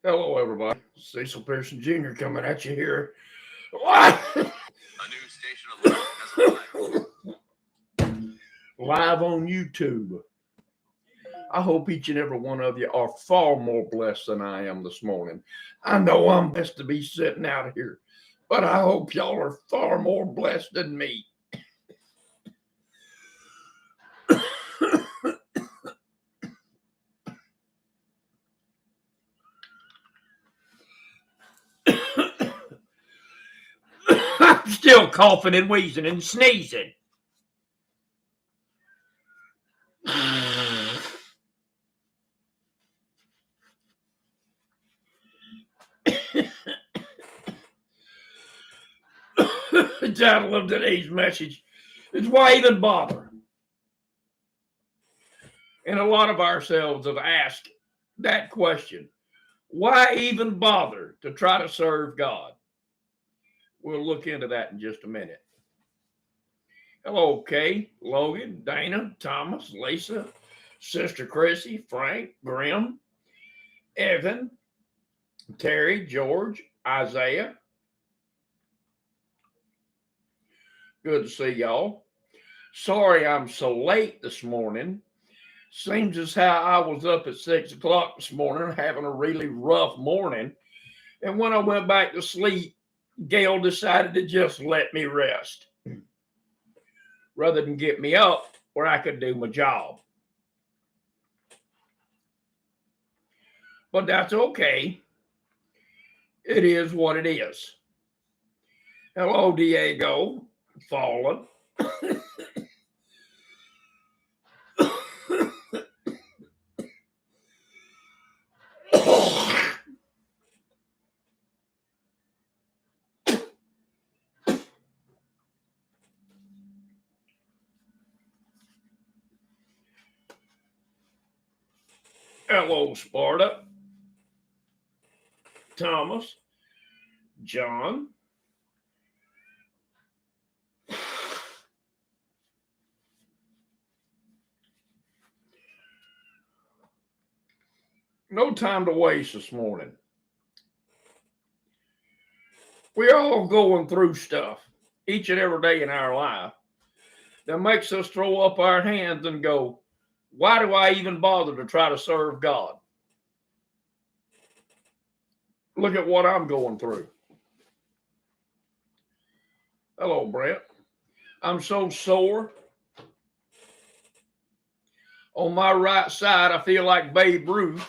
Hello, everybody. Cecil Pearson Jr. coming at you here. Live on YouTube. I hope each and every one of you are far more blessed than I am this morning. I know I'm blessed to be sitting out here, but I hope y'all are far more blessed than me. I'm still coughing and wheezing and sneezing. The title of today's message is Why Even Bother? And a lot of ourselves have asked that question. Why even bother to try to serve God? We'll look into that in just a minute. Hello, Kay, Logan, Dana, Thomas, Lisa, Sister Chrissy, Frank, Grim, Evan, Terry, George, Isaiah. Good to see y'all. Sorry I'm so late this morning. Seems as how I was up at 6 o'clock this morning having a really rough morning. And when I went back to sleep, Gail decided to just let me rest rather than get me up where I could do my job. But that's okay. It is what it is. Hello, Diego, Fallen. Hello, Sparta, Thomas, John. No time to waste this morning. We're all going through stuff each and every day in our life that makes us throw up our hands and go, why do I even bother to try to serve God? Look at what I'm going through. Hello, Brent. I'm so sore. On my right side, I feel like Babe Ruth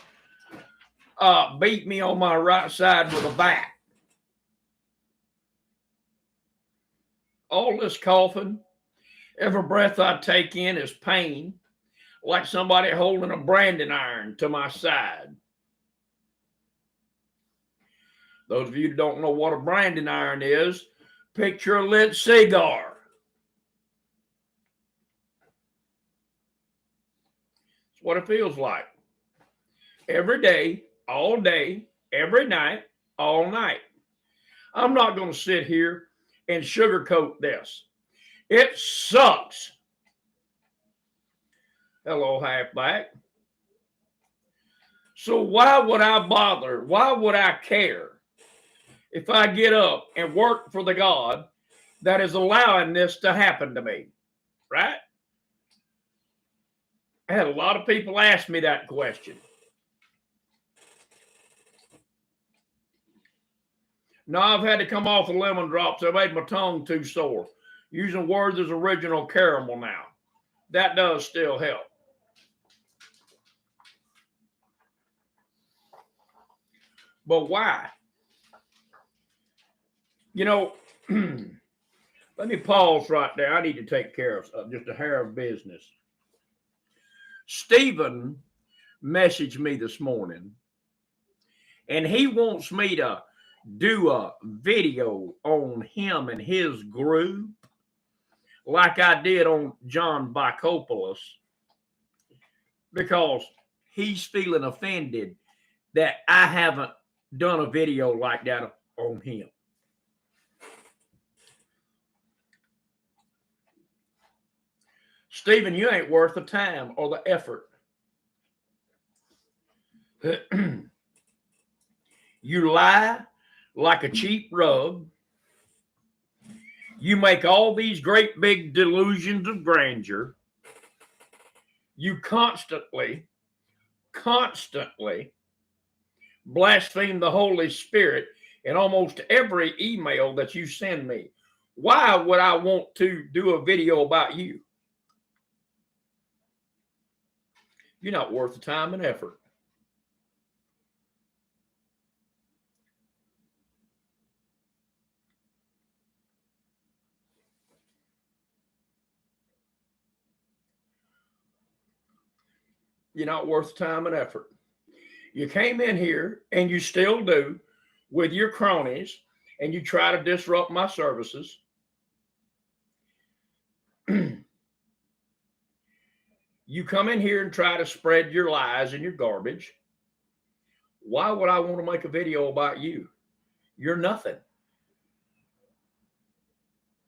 beat me on my right side with a bat. All this coughing, every breath I take in is pain, like somebody holding a branding iron to my side. Those of you who don't know what a branding iron is, picture a lit cigar. It's what it feels like. Every day, every night, all night. I'm not going to sit here and sugarcoat this. It sucks. Hello, halfback. So why would I bother? Why would I care if I get up and work for the God that is allowing this to happen to me? Right? I had a lot of people ask me that question. No, I've had to come off of lemon drops. I made my tongue too sore. Using Werther's original caramel now. That does still help. But why? You know, let me pause right there. I need to take care of just a hair of business. Stephen messaged me this morning, and he wants me to do a video on him and his group like I did on John Bicopoulos, because he's feeling offended that I haven't done a video like that on him. Stephen, you ain't worth the time or the effort. You lie like a cheap rug. You make all these great big delusions of grandeur. You constantly blaspheme the Holy Spirit in almost every email that you send me. Why would I want to do a video about you? You're not worth the time and effort. You're not worth the time and effort. You came in here, and you still do, with your cronies, and you try to disrupt my services. You come in here and try to spread your lies and your garbage. Why would I want to make a video about you? You're nothing.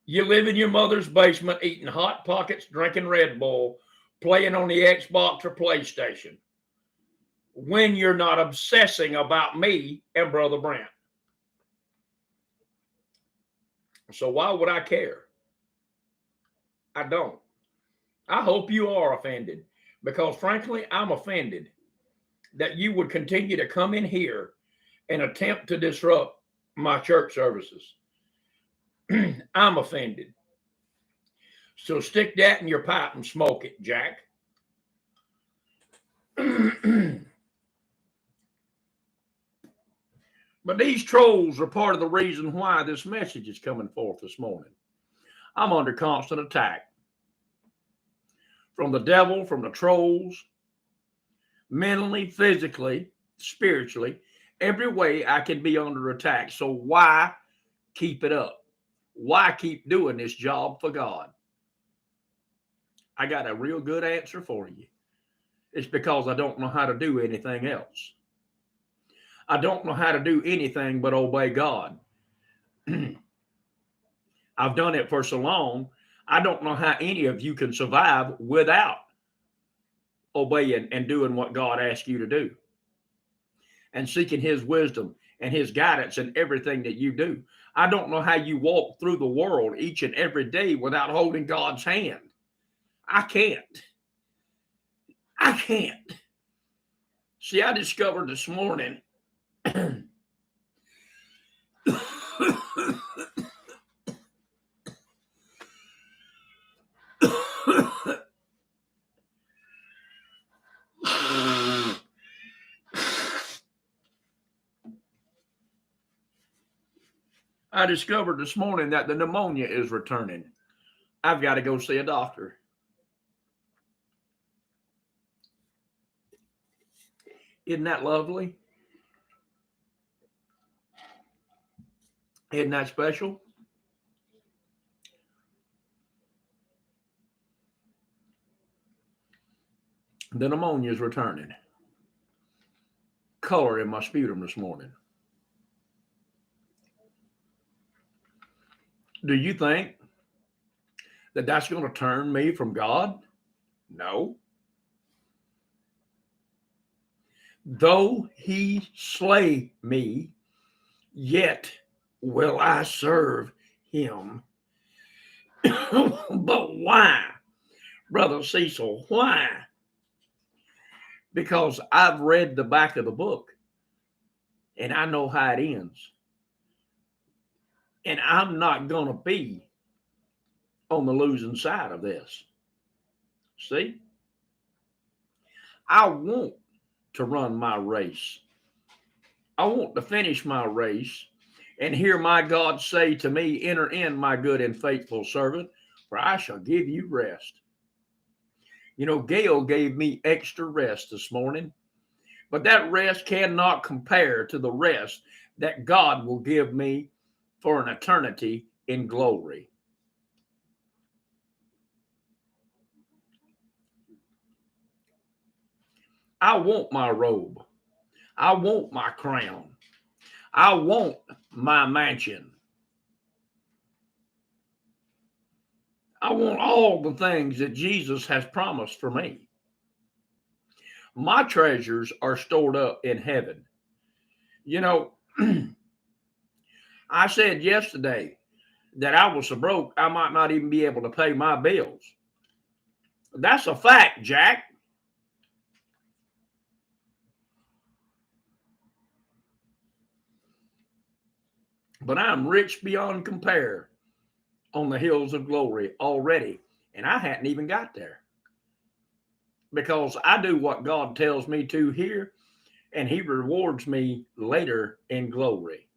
You live in your mother's basement eating Hot Pockets, drinking Red Bull, playing on the Xbox or PlayStation, when you're not obsessing about me and Brother Brent. So why would I care? I don't. I hope you are offended, because frankly, I'm offended that you would continue to come in here and attempt to disrupt my church services. I'm offended. So stick that in your pipe and smoke it, Jack. But these trolls are part of the reason why this message is coming forth this morning. I'm under constant attack from the devil, from the trolls, mentally, physically, spiritually, every way I can be under attack. So why keep it up? Why keep doing this job for God? I got a real good answer for you. It's because I don't know how to do anything else. I don't know how to do anything but obey God. I've done it for so long, I don't know how any of you can survive without obeying and doing what God asks you to do, and seeking his wisdom and his guidance in everything that you do. I don't know how you walk through the world each and every day without holding God's hand. I can't. See, I discovered this morning that the pneumonia is returning. I've got to go see a doctor. Isn't that lovely? Isn't that special? The pneumonia is returning. Color in my sputum this morning. Do you think that that's going to turn me from God? No. Though he slay me, yet will I serve him. But why? Brother Cecil, why? Because I've read the back of the book, and I know how it ends. And I'm not going to be on the losing side of this. See? I want to run my race. I want to finish my race and hear my God say to me, enter in, my good and faithful servant, for I shall give you rest. You know, Gail gave me extra rest this morning, but that rest cannot compare to the rest that God will give me for an eternity in glory. I want my robe. I want my crown. I want my mansion. I want all the things that Jesus has promised for me. My treasures are stored up in heaven. You know, I said yesterday that I was so broke I might not even be able to pay my bills. That's a fact, Jack. But I'm rich beyond compare on the hills of glory already. And I hadn't even got there because I do what God tells me to here, and He rewards me later in glory.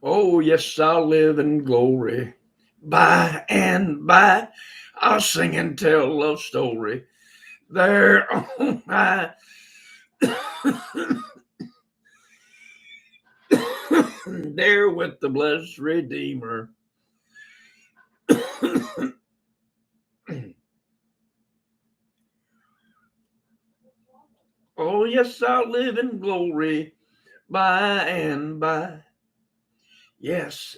Oh, yes, I'll live in glory. By and by, I'll sing and tell love story. There on high. There with the blessed Redeemer. Oh, yes, I'll live in glory by and by. Yes.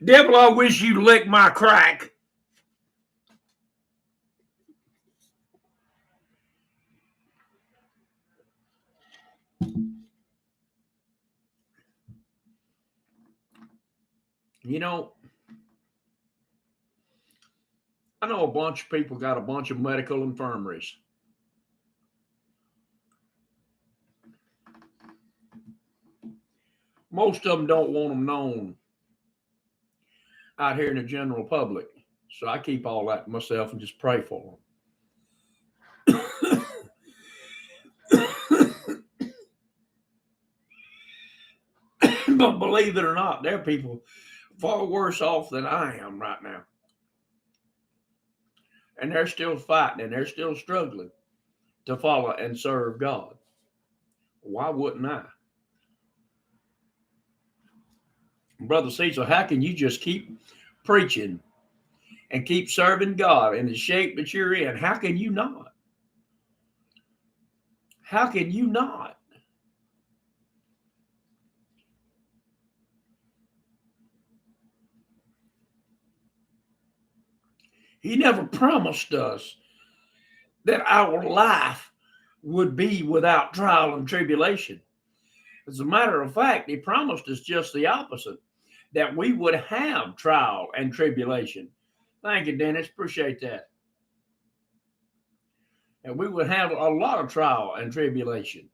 Devil, I wish you'd lick my crack. You know, I know a bunch of people got a bunch of medical infirmaries. Most of them don't want them known out here in the general public. So I keep all that to myself and just pray for them. But believe it or not, there are people far worse off than I am right now. And they're still fighting and they're still struggling to follow and serve God. Why wouldn't I? Brother Cecil, how can you just keep preaching and keep serving God in the shape that you're in? How can you not? How can you not? He never promised us that our life would be without trial and tribulation. As a matter of fact, He promised us just the opposite, that we would have trial and tribulation. Thank you, Dennis. Appreciate that. And we would have a lot of trial and tribulation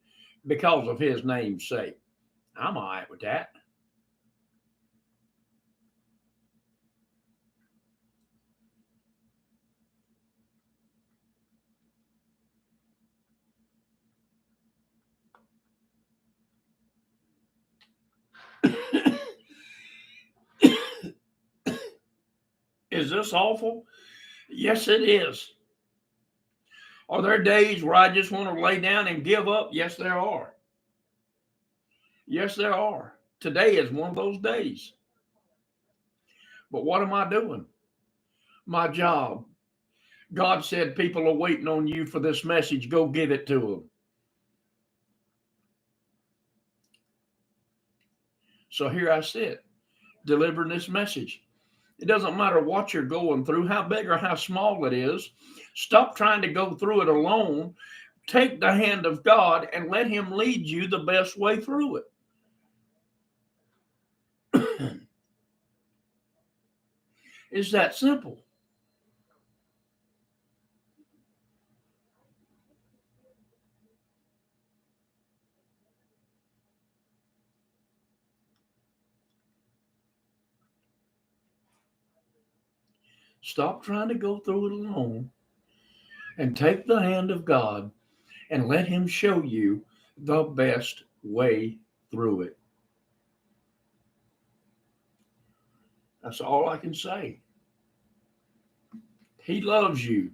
because of His name's sake. I'm all right with that. Is this awful? Yes, it is. Are there days where I just want to lay down and give up? Yes, there are. Yes, there are. Today is one of those days. But what am I doing? My job. God said people are waiting on you for this message. Go give it to them. So here I sit, delivering this message. It doesn't matter what you're going through, how big or how small it is. Stop trying to go through it alone. Take the hand of God and let Him lead you the best way through it. It's that simple. Stop trying to go through it alone and take the hand of God and let Him show you the best way through it. That's all I can say. He loves you.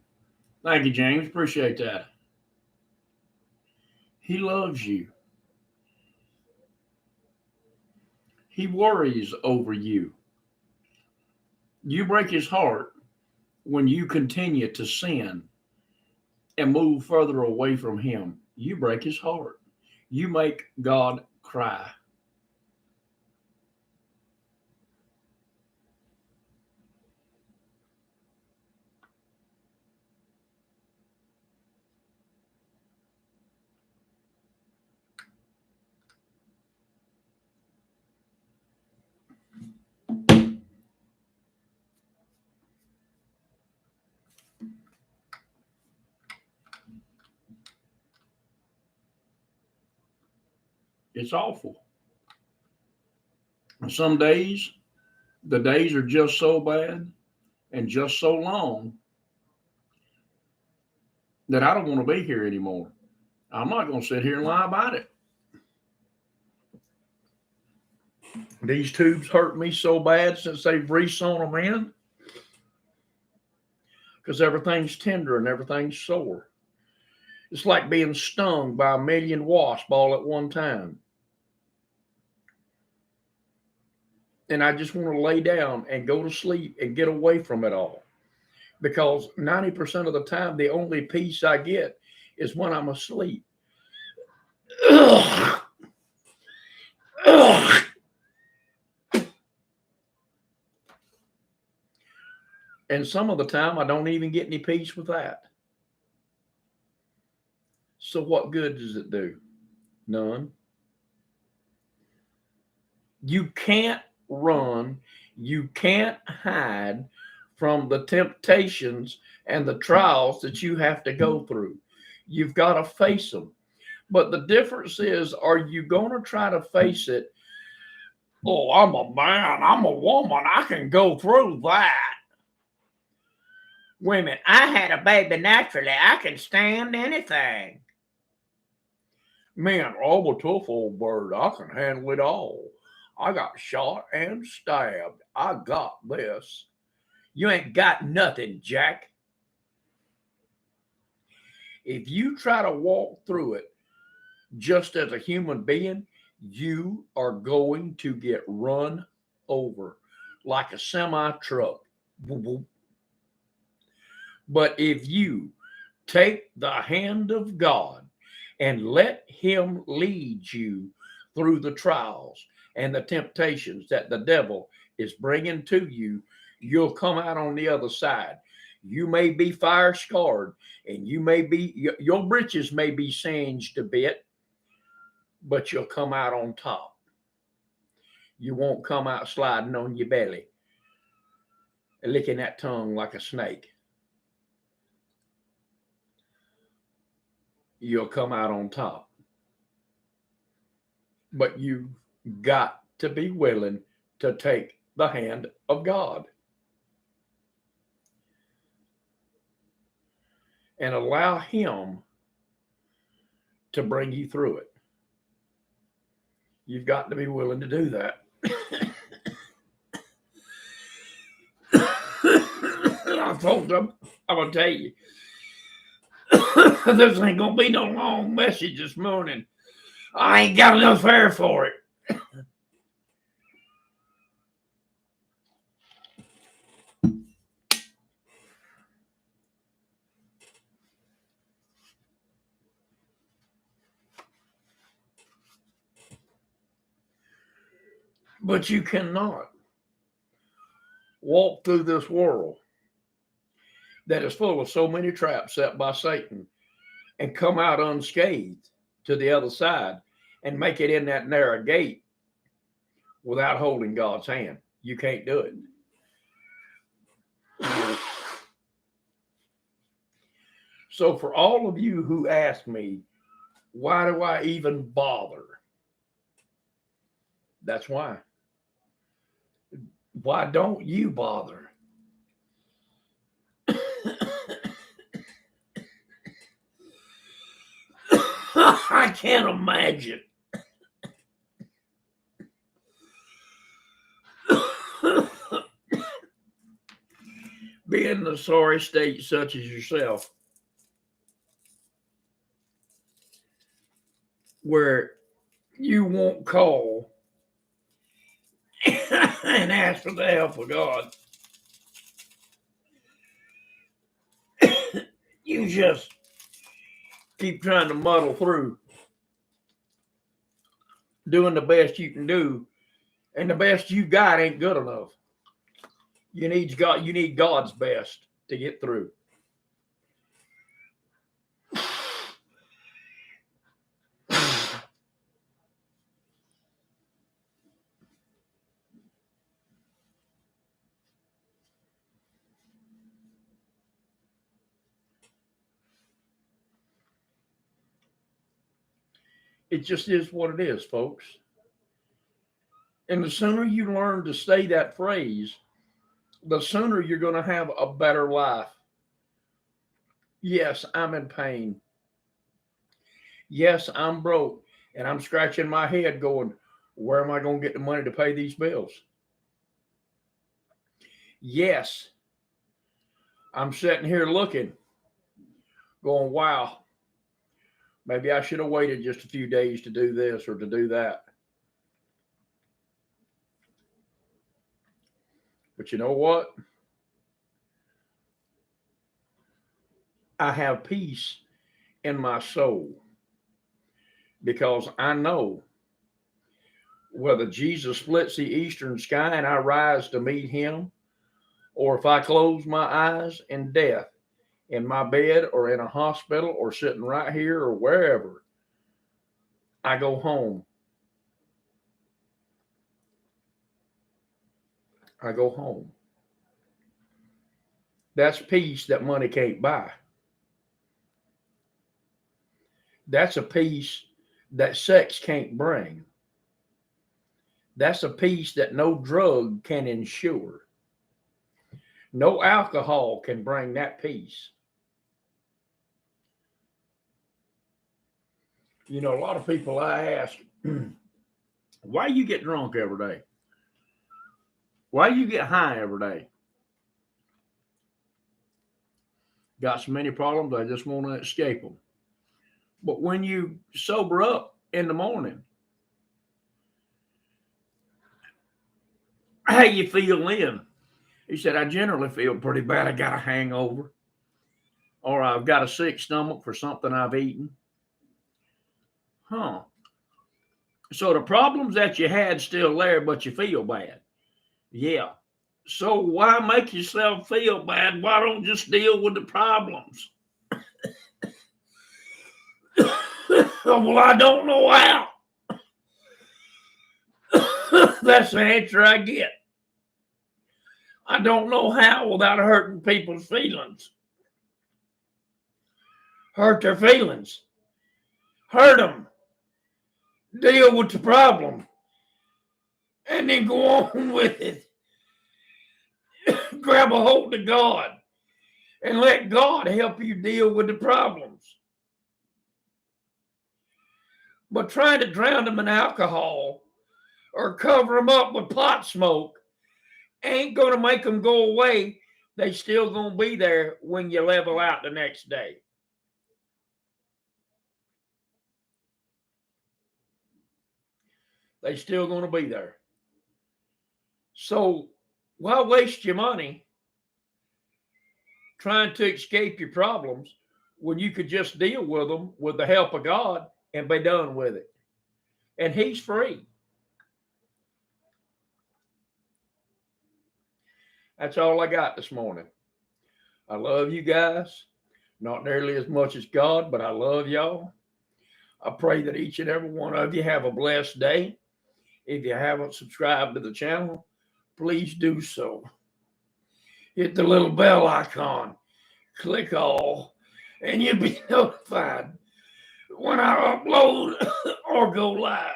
Thank you, James. Appreciate that. He loves you. He worries over you. You break his heart when you continue to sin and move further away from him. You break his heart. You make God cry. It's awful. And some days, the days are just so bad and just so long that I don't want to be here anymore. I'm not going to sit here and lie about it. These tubes hurt me so bad since they've re-sewn them in because everything's tender and everything's sore. It's like being stung by a million wasps all at one time. And I just want to lay down and go to sleep and get away from it all. Because 90% of the time, the only peace I get is when I'm asleep. Ugh. Ugh. And some of the time, I don't even get any peace with that. So what good does it do? None. You can't run. You can't hide from the temptations and the trials that you have to go through. You've got to face them. But the difference is, are you going to try to face it? Oh, I'm a man. I'm a woman. I can go through that. Women, I had a baby naturally. I can stand anything. Man, I'm a tough old bird. I can handle it all. I got shot and stabbed. I got this. You ain't got nothing, Jack. If you try to walk through it just as a human being, you are going to get run over like a semi truck. But if you take the hand of God and let him lead you through the trials and the temptations that the devil is bringing to you, you'll come out on the other side. You may be fire scarred and your britches may be singed a bit, but you'll come out on top. You won't come out sliding on your belly, licking that tongue like a snake. You'll come out on top. But you've got to be willing to take the hand of God and allow him to bring you through it. You've got to be willing to do that. I told them, I'm going to tell you, this ain't going to be no long message this morning. I ain't got enough air for it. But you cannot walk through this world that is full of so many traps set by Satan and come out unscathed to the other side and make it in that narrow gate without holding God's hand. You can't do it. So for all of you who ask me, why do I even bother? That's why. Why don't you bother? I can't imagine. be in a sorry state such as yourself, where you won't call and ask for the help of God. You just keep trying to muddle through, doing the best you can do, and the best you got ain't good enough. You need God. You need God's best to get through. It just is what it is, folks. And the sooner you learn to say that phrase, the sooner you're going to have a better life. Yes, I'm in pain. Yes, I'm broke. And I'm scratching my head going, where am I going to get the money to pay these bills? Yes, I'm sitting here looking, going, wow, maybe I should have waited just a few days to do this or to do that. But you know what? I have peace in my soul because I know whether Jesus splits the eastern sky and I rise to meet him, or if I close my eyes in death in my bed or in a hospital or sitting right here or wherever, I go home. I go home. That's peace that money can't buy. That's a peace that sex can't bring. That's a peace that no drug can ensure. No alcohol can bring that peace. You know, a lot of people I ask, why you get drunk every day? Why you get high every day? Got so many problems, I just want to escape them. But when you sober up in the morning, how you feel then? He said, I generally feel pretty bad. I got a hangover, or I've got a sick stomach for something I've eaten. Huh. So the problems that you had still there, but you feel bad. Yeah. So why make yourself feel bad? Why don't just deal with the problems? Well, I don't know how. That's the answer I get. I don't know how without hurting people's feelings. Hurt their feelings. Hurt them. Deal with the problem. And then go on with it. Grab a hold of God. And let God help you deal with the problems. But trying to drown them in alcohol or cover them up with pot smoke ain't going to make them go away. They still going to be there when you level out the next day. They still going to be there. So why waste your money trying to escape your problems when you could just deal with them with the help of God and be done with it? And he's free. That's all I got this morning. I love you guys. Not nearly as much as God, but I love y'all. I pray that each and every one of you have a blessed day. If you haven't subscribed to the channel, please do so. Hit the little bell icon, click all, and you'll be notified when I upload or go live.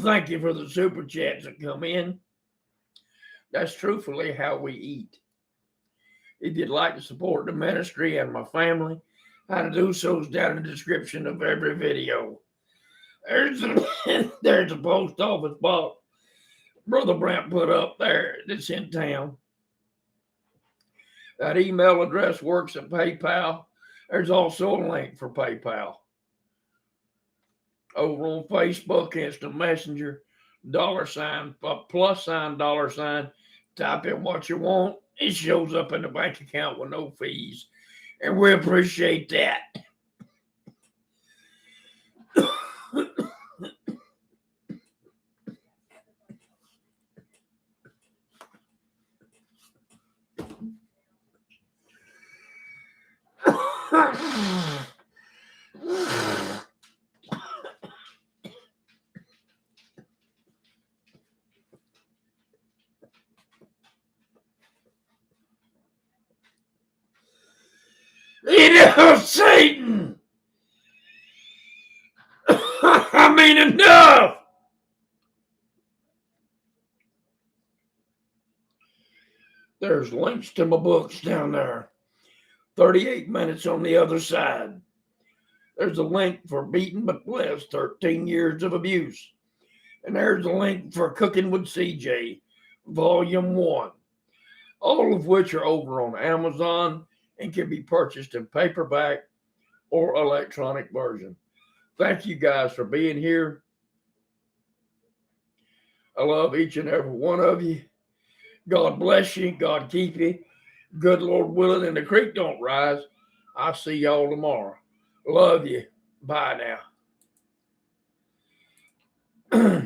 Thank you for the super chats that come in. That's truthfully how we eat. If you'd like to support the ministry and my family, how to do so is down in the description of every video. There's a post office box Brother Brent put up there that's in town. That email address works at PayPal. There's also a link for PayPal. Over on Facebook, Instant Messenger, $, $, type in what you want. It shows up in the bank account with no fees. And we appreciate that. Satan! I mean, enough! There's links to my books down there. 38 minutes on the other side. There's a link for Beaten but Blessed, 13 Years of Abuse. And there's a link for Cooking with CJ, Volume 1. All of which are over on Amazon and can be purchased in paperback or electronic version. Thank you guys for being here. I love each and every one of you. God bless you. God keep you. Good Lord willing, and the creek don't rise. I'll see y'all tomorrow. Love you. Bye now.